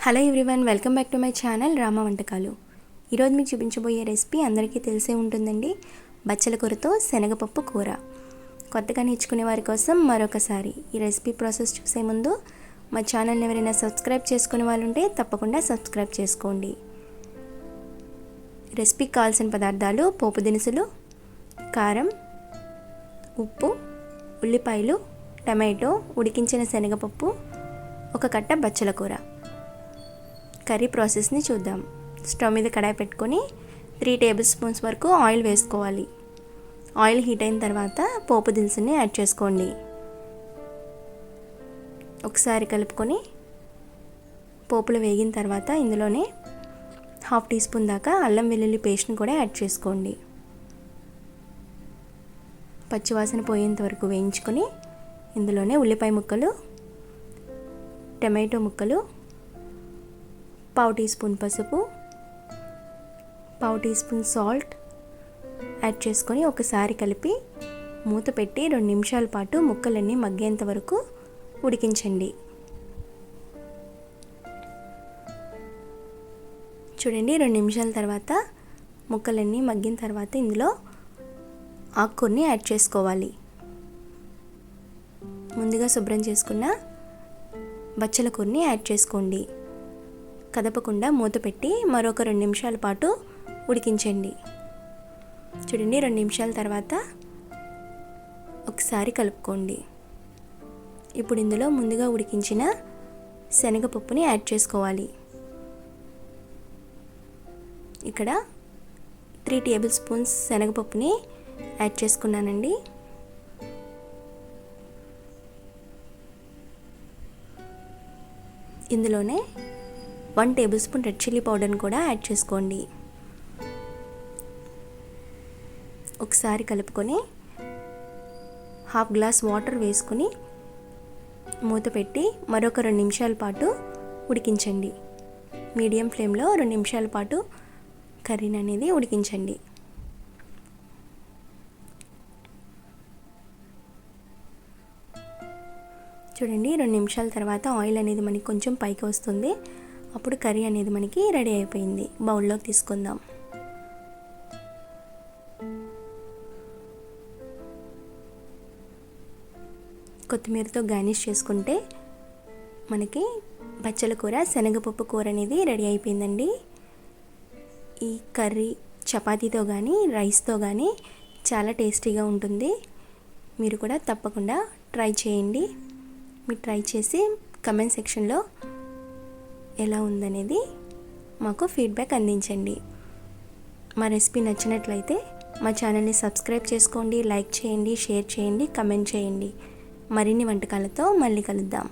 Hello everyone, welcome back to my channel Rama వంటకాలు. ఈరోజు మీకు చూపించబోయే రెసిపీ అందరికీ తెలిసే ఉంటుందండి. బచ్చల కూరతో శనగపప్పు కూర. కొత్తగా నేర్చుకునే వారి కోసం మరొకసారి ఈ రెసిపీ ప్రాసెస్ చూసే ముందు మా ఛానల్ని ఎవరైనా సబ్స్క్రైబ్ చేసుకునే వాళ్ళు ఉంటే తప్పకుండా సబ్స్క్రైబ్ చేసుకోండి. రెసిపీకి కావాల్సిన పదార్థాలు: పోపు దినుసులు, కారం, ఉప్పు, ఉల్లిపాయలు, టమాటో, ఉడికించిన శనగపప్పు, ఒక కట్ట బచ్చల కూర. కర్రీ ప్రాసెస్ని చూద్దాం. స్టవ్ మీద కడాయి పెట్టుకొని 3 టేబుల్ స్పూన్స్ వరకు ఆయిల్ వేసుకోవాలి. ఆయిల్ హీట్ అయిన తర్వాత పోపు దినుసుని యాడ్ చేసుకోండి. ఒకసారి కలుపుకొని పోపులు వేగిన తర్వాత ఇందులోనే 1/2 టీ స్పూన్ దాకా అల్లం వెల్లుల్లి పేస్ట్ని కూడా యాడ్ చేసుకోండి. పచ్చివాసన పోయేంత వరకు వేయించుకొని ఇందులోనే ఉల్లిపాయ ముక్కలు, టమాటో ముక్కలు, 1/2 టీ స్పూన్ పసుపు, 1/2 టీ స్పూన్ సాల్ట్ యాడ్ చేసుకొని ఒకసారి కలిపి మూత పెట్టి 2 నిమిషాల పాటు ముక్కలన్నీ మగ్గేంత వరకు ఉడికించండి. చూడండి, 2 నిమిషాల తర్వాత ముక్కలన్నీ మగ్గిన తర్వాత ఇందులో ఆకుకూరని యాడ్ చేసుకోవాలి. ముందుగా శుభ్రం చేసుకున్న బచ్చల కూరని యాడ్ చేసుకోండి. కదపకుండా మూత పెట్టి మరొక 2 నిమిషాల పాటు ఉడికించండి. చూడండి, 2 నిమిషాల తర్వాత ఒకసారి కలుపుకోండి. ఇప్పుడు ఇందులో ముందుగా ఉడికించిన శనగపప్పుని యాడ్ చేసుకోవాలి. ఇక్కడ 3 టేబుల్ స్పూన్స్ శనగపప్పుని యాడ్ చేసుకున్నానండి. ఇందులోనే 1 టేబుల్ స్పూన్ రెడ్ చిల్లీ పౌడర్ని కూడా యాడ్ చేసుకోండి. ఒకసారి కలుపుకొని 1/2 గ్లాస్ వాటర్ వేసుకొని మూత పెట్టి మరొక 2 నిమిషాల పాటు ఉడికించండి. మీడియం ఫ్లేమ్లో 2 నిమిషాల పాటు కర్రీని అనేది ఉడికించండి. చూడండి, 2 నిమిషాల తర్వాత ఆయిల్ అనేది మనకి కొంచెం పైకి వస్తుంది. అప్పుడు కర్రీ అనేది మనకి రెడీ అయిపోయింది. బౌల్లోకి తీసుకుందాం. కొత్తిమీరతో గార్నిష్ చేసుకుంటే మనకి బచ్చల కూర, శనగపప్పు కూర అనేది రెడీ అయిపోయిందండి. ఈ కర్రీ చపాతీతో కానీ రైస్తో కానీ చాలా టేస్టీగా ఉంటుంది. మీరు కూడా తప్పకుండా ట్రై చేయండి. మీరు ట్రై చేసి కమెంట్ సెక్షన్లో ఎలా ఉందనేది మాకు ఫీడ్బ్యాక్ అందించండి. మా రెసిపీ నచ్చినట్లయితే మా ఛానల్ని సబ్స్క్రైబ్ చేసుకోండి, లైక్ చేయండి, షేర్ చేయండి, కమెంట్ చేయండి. మరిన్ని వంటకాలతో మళ్ళీ కలుద్దాం.